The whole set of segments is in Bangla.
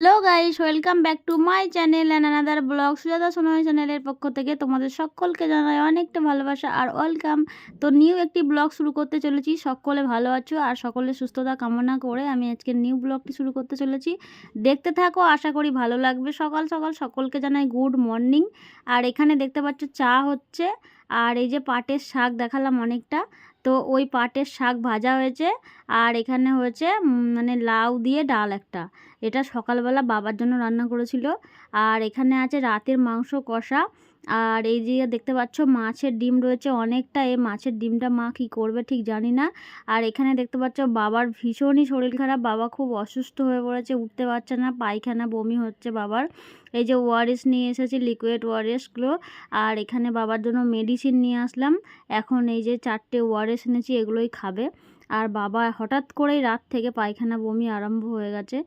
Hello guys, welcome back to my channel and another blog. Sujata Sonai চ্যানেলের পক্ষ থেকে তোমাদের সকলকে জানাই অনেকটা ভালোবাসা আর ওয়েলকাম। তো নিউ একটি ব্লগ শুরু করতে চলেছি। সকলে ভালো আছো আর সকলের সুস্থতা কামনা করে আমি আজকে নিউ ব্লগটি শুরু করতে চলেছি। দেখতে থাকো, আশা করি ভালো লাগবে। সকাল সকাল সকলকে জানাই গুড মর্নিং। আর এখানে দেখতে পাচ্ছ চা হচ্ছে, আর এই যে পাটের শাক দেখালাম অনেকটা, তো ওই পাটের শাক ভাজা হয়েছে। আর এখানে হয়েছে মানে লাউ দিয়ে ডাল একটা, এটা সকালবেলা বাবার জন্য রান্না করেছিল। আর এখানে আছে রাতের মাংস কষা। আর এই যে দেখতে পাচ্ছ মাছের ডিম রয়েছে অনেকটা, এই মাছের ডিমটা মা কী করবে ঠিক জানি না। আর এখানে দেখতে পাচ্ছ বাবার ভীষণই শরীর খারাপ, বাবা খুব অসুস্থ হয়ে পড়েছে, উঠতে পারছে না, পায়খানা বমি হচ্ছে বাবার। এই যে ওআরএস নিয়ে এসেছি, লিকুইড ওআরএসগুলো। আর এখানে বাবার জন্য মেডিসিন নিয়ে আসলাম। এখন এই যে 4টে ওআরএস এনেছি, এগুলোই খাবে। আর বাবা হঠাৎ করেই রাত থেকে পায়খানা বমি আরম্ভ হয়ে গেছে,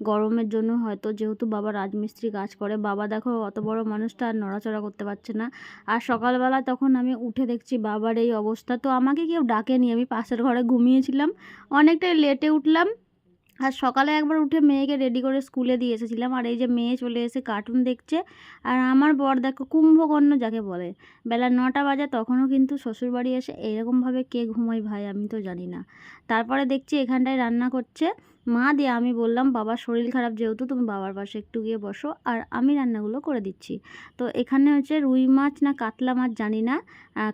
গরমের জন্য হয়তো, যেহেতু বাবা রাজমিস্ত্রি কাজ করে। বাবা দেখো অত বড় মানুষটা আর নড়াচড়া করতে পারছে না। আর সকালবেলা তখন আমি উঠে দেখছি বাবার এই অবস্থা, তো আমাকে কেউ ডাকেনি, আমি পাশের ঘরে ঘুমিয়েছিলাম, অনেকটাই লেটে উঠলাম। আর সকালে একবার উঠে মেয়েকে রেডি করে স্কুলে দিয়ে এসেছিলাম। আর এই যে মেয়ে চলে এসে কার্টুন দেখছে। আর আমার বর দেখো কুম্ভকর্ণ যাকে বলে, বেলা 9টা বাজে তখনও কিন্তু শ্বশুরবাড়ি এসে এরকমভাবে কে ঘুমাই ভাই আমি তো জানি না। তারপরে দেখছি এখানটায় রান্না করছে মা, দিয়ে আমি বললাম বাবার শরীর খারাপ যেহেতু তুমি বাবার পাশে একটু গিয়ে বসো আর আমি রান্নাগুলো করে দিচ্ছি। তো এখানে হচ্ছে রুই মাছ না কাতলা মাছ জানি না,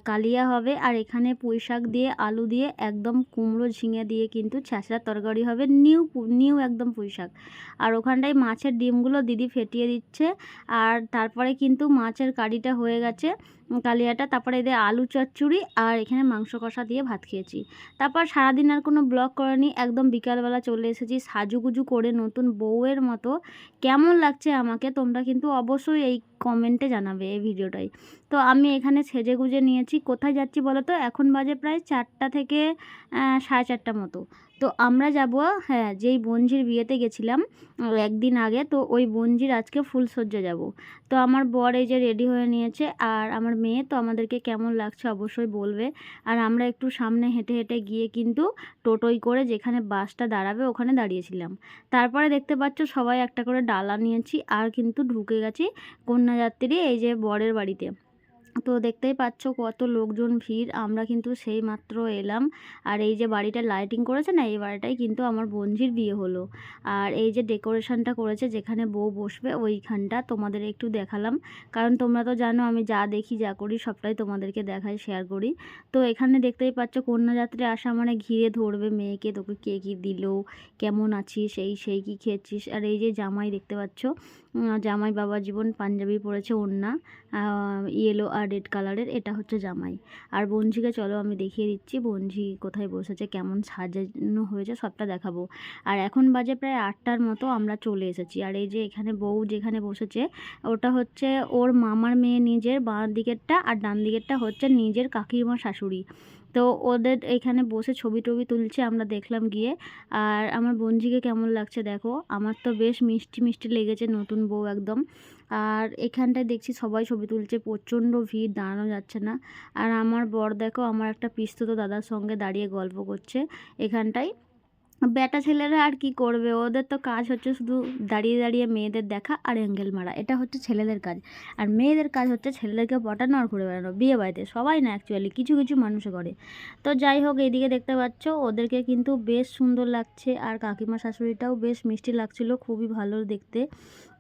কালিয়া হবে। আর এখানে পুঁই শাক দিয়ে আলু দিয়ে একদম কুমড়ো ঝিঙে দিয়ে কিন্তু ছ্যাঁচড়ার তরকারি হবে, নিউ নিউ একদম পুঁই শাক। আর ওখানটায় মাছের ডিমগুলো দিদি ফেটিয়ে দিচ্ছে। আর তারপরে কিন্তু মাছের কারিটা হয়ে গেছে, কালিয়াটা। তারপরে এদের আলু চচ্চড়ি আর এখানে মাংস কষা দিয়ে ভাত খেয়েছি। তারপর সারাদিন আর কোনো ব্লগ করেনি, একদম বিকালবেলা চলে এসেছি সাজুগুজু করে নতুন বউয়ের মতো। কেমন লাগছে আমাকে তোমরা কিন্তু অবশ্যই এই কমেন্টে জানাবে এই ভিডিওটাই। তো আমি এখানে সেজে গুজে নিয়েছি। কোথায় যাচ্ছি বলো তো? এখন বাজে প্রায় 4টা থেকে 4:30 মতো। তো আমরা যাব, হ্যাঁ, যেই বোনঝির বিয়েতে গেছিলাম একদিন আগে, তো ওই বোনঝির আজকে ফুলশয্যা যাব। তো আমার বর এই যে রেডি হয়ে নিয়েছে আর আমার মেয়ে, তো আমাদেরকে কেমন লাগছে অবশ্যই বলবে। আর আমরা একটু সামনে হেঁটে হেঁটে গিয়ে কিন্তু টোটোই করে যেখানে বাসটা দাঁড়াবে ওখানে দাঁড়িয়েছিলাম। তারপরে দেখতে পাচ্ছ সবাই একটা করে ডালা নিয়েছি আর কিন্তু ঢুকে গেছি কন্যাযাত্রী এই যে বরের বাড়িতে। তো দেখতেই পাচ্ছ কত লোকজন ভিড়, আমরা কিন্তু সেই মাত্র এলাম। আর এই যে বাড়িটা লাইটিং করেছে না, এই বাড়িটাই কিন্তু আমার বোনঝির বিয়ে হলো। আর এই যে ডেকোরেশনটা করেছে যেখানে বউ বসবে ওইখানটা তোমাদের একটু দেখালাম, কারণ তোমরা তো জানো আমি যা দেখি যা করি সবটাই তোমাদেরকে দেখাই, শেয়ার করি। তো এখানে দেখতেই পাচ্ছ কন্যাযাত্রী আসা মানে ঘিরে ধরবে মেয়েকে, তোকে কে কী দিল, কেমন আছিস, সেই কী খেয়েছিস। আর এই যে জামাই দেখতে পাচ্ছ, জামাই বাবা জীবন পাঞ্জাবি পরেছে, ওড়না ইয়েলো আর রেড কালারের, এটা হচ্ছে জামাই। আর বোনঝিকে চলো আমি দেখিয়ে দিচ্ছি বোনঝি কোথায় বসেছে, কেমন সাজানো হয়েছে সবটা দেখাবো। আর এখন বাজে প্রায় 8টার মতো, আমরা চলে এসেছি। আর এই যে এখানে বউ যেখানে বসেছে ওটা হচ্ছে ওর মামার মেয়ে নিজের, বাঁ দিকেরটা, আর ডান দিকেরটা হচ্ছে নিজের কাকিমা শাশুড়ি। তো ওদের এখানে বসে ছবি টবি তুলছে, আমরা দেখলাম গিয়ে। আর আমার বোনঝিকে কেমন লাগছে দেখো, আমার তো বেশ মিষ্টি মিষ্টি লেগেছে, নতুন বউ একদম। আর এখানটায় দেখছি সবাই ছবি তুলছে, প্রচণ্ড ভিড়, দাঁড়ানো যাচ্ছে না। আর আমার বর দেখো আমার একটা পিসতুতো দাদার সঙ্গে দাঁড়িয়ে গল্প করছে এখানটায়। বেটা ছেলেরা আর কি করবে, ওদের তো কাজ হচ্ছে শুধু দাঁড়িয়ে দাঁড়িয়ে মেয়েদের দেখা আর অ্যাঙ্গেল মারা, এটা হচ্ছে ছেলেদের কাজ। আর মেয়েদের কাজ হচ্ছে ছেলেদেরকে পটানো আর ঘুরে বেড়ানো বিয়ে বাড়িতে, সবাই না অ্যাকচুয়ালি, কিছু কিছু মানুষে করে। তো যাই হোক, এইদিকে দেখতে পাচ্ছ ওদেরকে কিন্তু বেশ সুন্দর লাগছে। আর কাকিমা শাশুড়িটাও বেশ মিষ্টি লাগছিল, খুবই ভালো দেখতে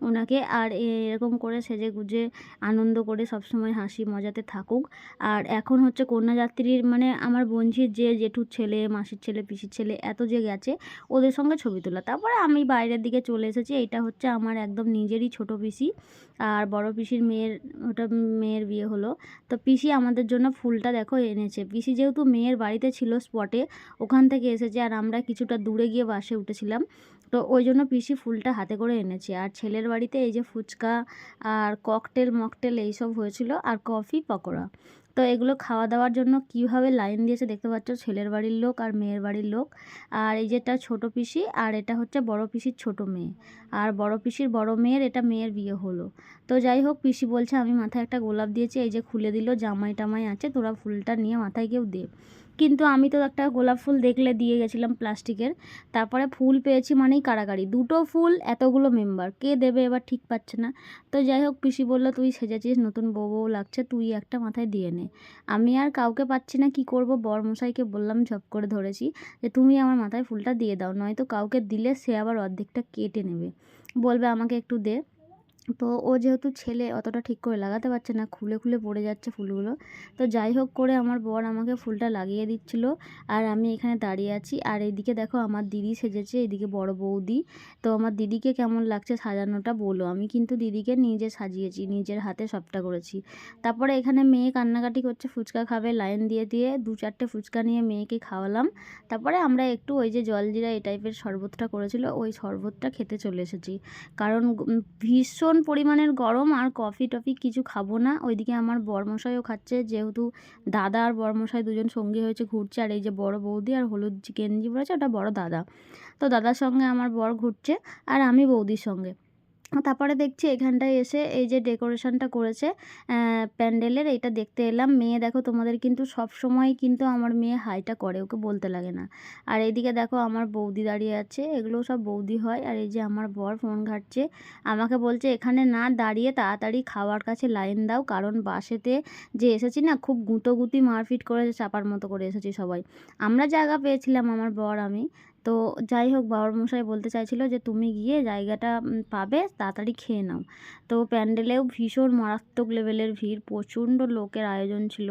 ওনাকে। আর এরকম করে সেজে গুজে আনন্দ করে সবসময় হাসি মজাতে থাকুক। আর এখন হচ্ছে কন্যাযাত্রীর মানে আমার বোনঝির যে জেঠুর ছেলে, মাসির ছেলে, পিসির ছেলে এত যে গেছে, ওদের সঙ্গে ছবি তোলা। তারপরে আমি বাইরের দিকে চলে এসেছি। এইটা হচ্ছে আমার একদম নিজেরই ছোট পিসি আর বড় পিসির মেয়ের, ওটা মেয়ের বিয়ে হলো। তো পিসি আমাদের জন্য ফুলটা দেখো এনেছে, পিসি যেহেতু মেয়ের বাড়িতে ছিল স্পটে, ওখান থেকে এসেছে। আর আমরা কিছুটা দূরে গিয়ে বাসে উঠেছিলাম, তো ওই জন্য পিসি ফুলটা হাতে করে এনেছে। আর ছেলের বাড়িতে এই যে ফুচকা আর ককটেল মকটেল এইসব হয়েছিল, আর কফি পকোড়া। তো এগুলো খাওয়া দাওয়ার জন্য কীভাবে লাইন দিয়েছে দেখতে পাচ্ছ, ছেলের বাড়ির লোক আর মেয়ের বাড়ির লোক। আর এই যেটা ছোট পিসি, আর এটা হচ্ছে বড় পিসির ছোট মেয়ে। আর বড় পিসির বড় মেয়ের, এটা মেয়ের বিয়ে হলো। তো যাই হোক, পিসি বলছে আমি মাথায় একটা গোলাপ দিয়েছি, এই যে খুলে দিল, জামাই টামাই আছে, তোরা ফুলটা নিয়ে মাথায় কেউ দে। কিন্তু আমি তো একটা গোলাপ ফুল দেখলে দিয়ে গেছিলাম প্লাস্টিকের, তারপরে ফুল পেয়েছি মানেই কাড়াকাড়ি, 2টো ফুল এতগুলো মেম্বার, কে দেবে এবার ঠিক পাচ্ছে না। তো যাই হোক, পিসি বলল তুই সেজেছিস, নতুন বউ বউ লাগছে, তুই একটা মাথায় দিয়ে নে। আমি আর কাউকে পাচ্ছি না, কি করব, বরমশাইকে বললাম, ঝপ করে ধরেছি যে তুমি আমার মাথায় ফুলটা দিয়ে দাও, নয়তো কাউকে দিলে সে আবার অর্ধেকটা কেটে নেবে, বলবে আমাকে একটু দে। তো ও যেহেতু ছেলে অতটা ঠিক করে লাগাতে পারছে না, খুলে খুলে পড়ে যাচ্ছে ফুলগুলো। তো যাই হোক করে আমার বর আমাকে ফুলটা লাগিয়ে দিচ্ছিল, আর আমি এখানে দাঁড়িয়ে আছি। আর এইদিকে দেখো আমার দিদি সেজেছে, এদিকে বড় বৌদি। তো আমার দিদিকে কেমন লাগছে সাজানোটা বলো। আমি কিন্তু দিদিকে নিজে সাজিয়েছি, নিজের হাতে সবটা করেছি। তারপরে এখানে মেয়ে কান্নাকাটি করছে, ফুচকা খাবে, লাইন দিয়ে দিয়ে 2-4টে ফুচকা নিয়ে মেয়েকে খাওয়ালাম। তারপরে আমরা একটু ওই যে জলজিরা এই টাইপের শরবতটা করেছিল, ওই শরবতটা খেতে চলে এসেছি। কারণ ভীষণ পরিমাণের গরম, আর কফি টফি কিছু খাবো না। ওইদিকে আমার বরমশাইও খাচ্ছে, যেহেতু দাদা আর বরমশাই দুজন সঙ্গী হয়েছে ঘুরছে। আর এই যে বড় বৌদি আর হলুদ গেঞ্জি পরেছে, ওটা বড় দাদা। তো দাদার সঙ্গে আমার বর ঘুরছে, আর আমি বৌদির সঙ্গে। তারপরে দেখছি এখানটায় এসে এই যে ডেকোরেশনটা করেছে প্যান্ডেলের, এইটা দেখতে এলাম। মেয়ে দেখো, তোমাদের কিন্তু সব সময় কিন্তু আমার মেয়ে হাইটা করে, ওকে বলতে লাগে না। আর এইদিকে দেখো আমার বৌদি দাঁড়িয়ে আছে, এগুলো সব বৌদি হয়। আর এই যে আমার বর ফোন ঘাঁটছে, আমাকে বলছে এখানে না দাঁড়িয়ে তাড়াতাড়ি খাওয়ার কাছে লাইন দাও, কারণ বাসেতে যে এসেছি না, খুব গুঁতোগুতি মারপিট করে চাপার মতো করে এসেছি সবাই। আমরা জায়গা পেয়েছিলাম, আমার বর আমি। তো যাই হোক, বাবরমশাই বলতে চাইছিল যে তুমি গিয়ে জায়গাটা পাবে, তাড়াতাড়ি খেয়ে নাও। তো প্যান্ডেলেও ভীষণ মারাত্মক লেভেলের ভিড়, প্রচণ্ড লোকের আয়োজন ছিল।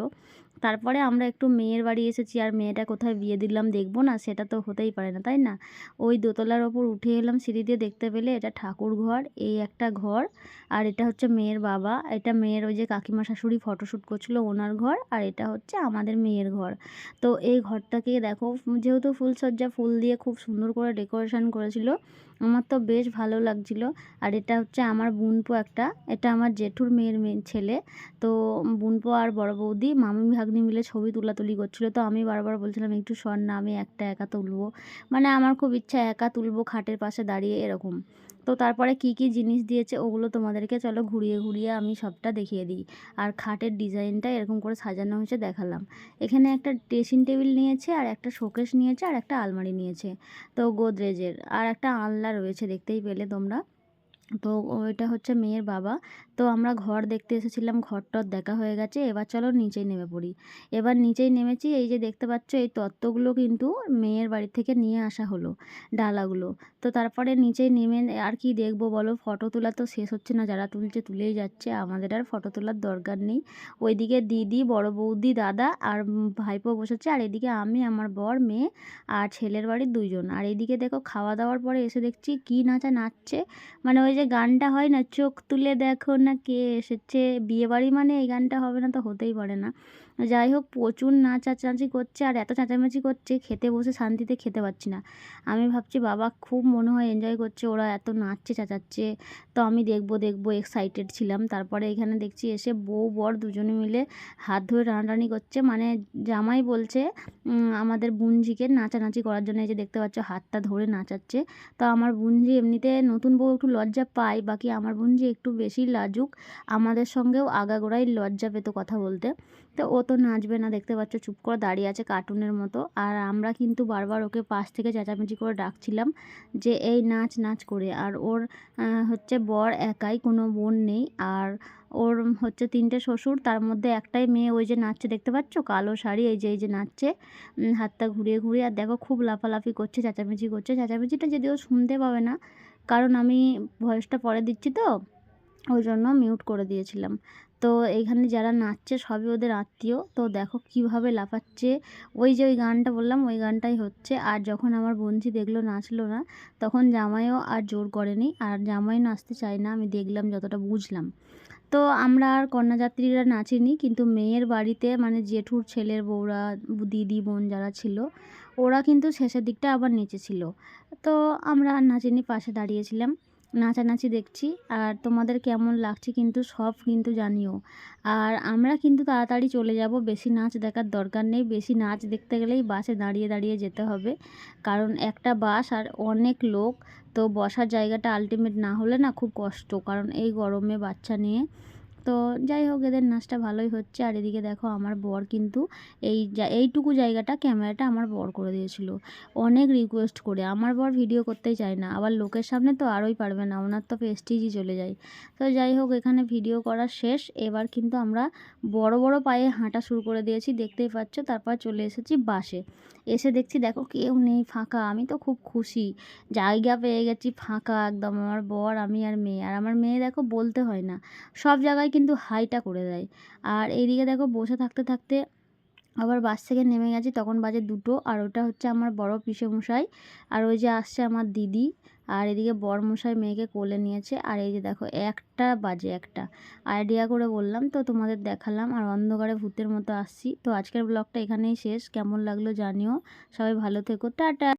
তারপরে আমরা একটু মেয়ের বাড়ি এসেছি, আর মেয়েটা কোথায় বিয়ে দিলাম দেখবো না, সেটা তো হতেই পারে না, তাই না। ওই দোতলার ওপর উঠে এলাম সিঁড়ি দিয়ে, দেখতে পেলে এটা ঠাকুর ঘর, এই একটা ঘর। আর এটা হচ্ছে মেয়ের বাবা, এটা মেয়ের ওই যে কাকিমা শাশুড়ি ফটোশ্যুট করছিল ওনার ঘর, আর এটা হচ্ছে আমাদের মেয়ের ঘর। তো এই ঘরটাকে দেখো, যেহেতু ফুলসজ্জা ফুল দিয়ে খুব সুন্দর করে ডেকোরেশন করেছিল, আমার তো বেশ ভালো লাগছিল। আর এটা হচ্ছে আমার বোনপো একটা, এটা আমার জেঠুর মেয়ের ছেলে। তো বোনপো আর বড় বৌদি মামি ভাগ্নি মিলে ছবি তুলাতুলি করছিলো। তো আমি বারবার বলছিলাম একটু সর না, আমি একটা একা তুলবো, মানে আমার খুব ইচ্ছা একা তুলবো খাটের পাশে দাঁড়িয়ে এরকম। তো তারপরে কি কি জিনিস দিয়েছে ওগুলো তোমাদেরকে চলো ঘুরিয়ে ঘুরিয়ে আমি সবটা দেখিয়ে দিই। আর খাটের ডিজাইনটা এরকম করে সাজানো হয়েছে দেখালাম। এখানে একটা ড্রেসিং টেবিল নিয়েছে, আর একটা শোকেস নিয়েছে, আর একটা আলমারি নিয়েছে, তো গোদরেজের, আর একটা আলনা রয়েছে, দেখতেই পেলে তোমরা। তো ওইটা হচ্ছে মেয়ের বাবা। তো আমরা ঘর দেখতে এসেছিলাম, ঘর-টর দেখা হয়ে গেছে, এবার চলো নিচেই নেমে পড়ি। এবার নিচেই নেমেছি, এই যে দেখতে পাচ্ছ এই তত্ত্বগুলো কিন্তু মেয়ের বাড়ি থেকে নিয়ে আসা হলো, ডালাগুলো। তো তারপরে নিচেই নেমে আর কি দেখবো বলো, ফটো তোলা তো শেষ হচ্ছে না, যারা তুলছে তুলেই যাচ্ছে, আমাদের আর ফটো তোলার দরকার নেই। ওইদিকে দিদি, বড় বৌদি, দাদা আর ভাইপো বসেছে, আর এদিকে আমি, আমার বর, মেয়ে আর ছেলের বাড়ির 2জন। আর এইদিকে দেখো খাওয়া দাওয়ার পরে এসে দেখছি কি নাচছে, মানে ওই যে গানটা হয় না, চোখ তুলে দেখো না কে এসেছে, বিয়েবাড়ি মানে এই গানটা হবে না তো হতেই পারে না। যাই হোক, প্রচুর নাচানাচি করছে, আর এত চেঁচামেচি করছে, খেতে বসে শান্তিতে খেতে পারছি না। আমি ভাবছি বাবা খুব মনে হয় এনজয় করছে, ওরা এত নাচছে চেঁচাচ্ছে। তো আমি দেখবো দেখবো এক্সাইটেড ছিলাম। তারপরে এখানে দেখছি এসে বউ বর দুজনে মিলে হাত ধরে টানাটানি করছে, মানে জামাই বলছে আমাদের বুনঝিকে নাচানাচি করার জন্য, এই যে দেখতে পাচ্ছ হাতটা ধরে নাচাচ্ছে। তো আমার বুনঝি এমনিতে নতুন বউ একটু লজ্জা পায়, বাকি আমার বুনঝি একটু বেশি লাজুক, আমাদের সঙ্গেও আগাগোড়াই লজ্জা পেত কথা বলতে। তো ও তো নাচবে না, দেখতে পাচ্ছ চুপ করে দাঁড়িয়ে আছে কার্টুনের মতো। আর আমরা কিন্তু বারবার ওকে পাশ থেকে চেঁচামেচি করে ডাকছিলাম যে এই নাচ নাচ করে। আর ওর হচ্ছে বর একাই, কোনো বোন নেই। আর ওর হচ্ছে 3টে শ্বশুর, তার মধ্যে একটাই মেয়ে, ওই যে নাচছে দেখতে পাচ্ছ, কালো শাড়ি, এই যে নাচছে হাতটা ঘুরিয়ে ঘুরিয়ে। আর দেখো খুব লাফালাফি করছে, চেঁচামেচি করছে। চেঁচামেচিটা যদিও শুনতে পাবে না, কারণ আমি ভয়েসটা পরে দিচ্ছি, তো ওই জন্য মিউট করে দিয়েছিলাম। তো এইখানে যারা নাচছে সবই ওদের আত্মীয়। তো দেখো কিভাবে লাফাচ্ছে, ওই যে ওই গানটা বললাম ওই গানটাই হচ্ছে। আর যখন আমার বোনঝি দেখলো নাচলো না, তখন জামাইও আর জোর করেনি, আর জামাই নাচতে চায় না, আমি দেখলাম যতটা বুঝলাম। তো আমরা আর কন্যাযাত্রীরা নাচিনি, কিন্তু মেয়ের বাড়িতে মানে জেঠুর ছেলের বউরা, দিদি বোন যারা ছিল, ওরা কিন্তু শেষের দিকটা আবার নেচেছিল। তো আমরা আর নাচিনি, পাশে দাঁড়িয়েছিলাম, নাচানাচি দেখছি। আর তোমাদের কেমন লাগছে কিন্তু সব কিন্তু জানিও। আর আমরা কিন্তু তাড়াতাড়ি চলে যাব, বেশি নাচ দেখার দরকার নেই। বেশি নাচ দেখতে গেলেই বাসে দাঁড়িয়ে দাঁড়িয়ে যেতে হবে, কারণ একটা বাস আর অনেক লোক। তো বসার জায়গাটা আলটিমেট না হলে না খুব কষ্ট, কারণ এই গরমে বাচ্চা নিয়ে তো যাই হোক, এদের নাচটা ভালোই হচ্ছে। আর এদিকে দেখো আমার বর কিন্তু এইটুকু জায়গাটা ক্যামেরাটা আমার বর করে দিয়েছিল অনেক রিকোয়েস্ট করে। আমার বর ভিডিও করতেই চায় না, আবার লোকের সামনে তো আরোই পারবে না, ওনার তো প্রেস্টিজই চলে যায়। তো যাই হোক, এখানে ভিডিও করা শেষ। এবার কিন্তু আমরা বড় বড় পায়ে হাঁটা শুরু করে দিয়েছি, দেখতেই পাচ্ছ। তারপর চলে এসেছি বাসে। এসে দেখছি দেখো কেউ নেই, ফাঁকা। আমি তো খুব খুশি, জায়গা পেয়ে গেছি ফাঁকা একদম। আমার বর, আমি আর মেয়ে। আর আমার মেয়ে দেখো বলতে হয় না, সব জায়গায় কিন্তু হাইটা করে দেয়। আর এইদিকে দেখো বসে থাকতে থাকতে আবার বাস থেকে নেমে গেছি, তখন বাজে 2টো। আর ওটা হচ্ছে আমার বড় পিসেমশাই, আর ওই যে আসছে আমার দিদি। আর এদিকে বরমশাই মেয়েকে কোলে নিয়েছে। আর এই যে দেখো 1টা বাজে, একটা আইডিয়া করে বললাম তো তোমাদের দেখালাম। আর অন্ধকারে ভূতের মতো আসছি। তো আজকের ব্লগটা এখানেই শেষ। কেমন লাগলো জানিও। সবাই ভালো থেকো, টাটা।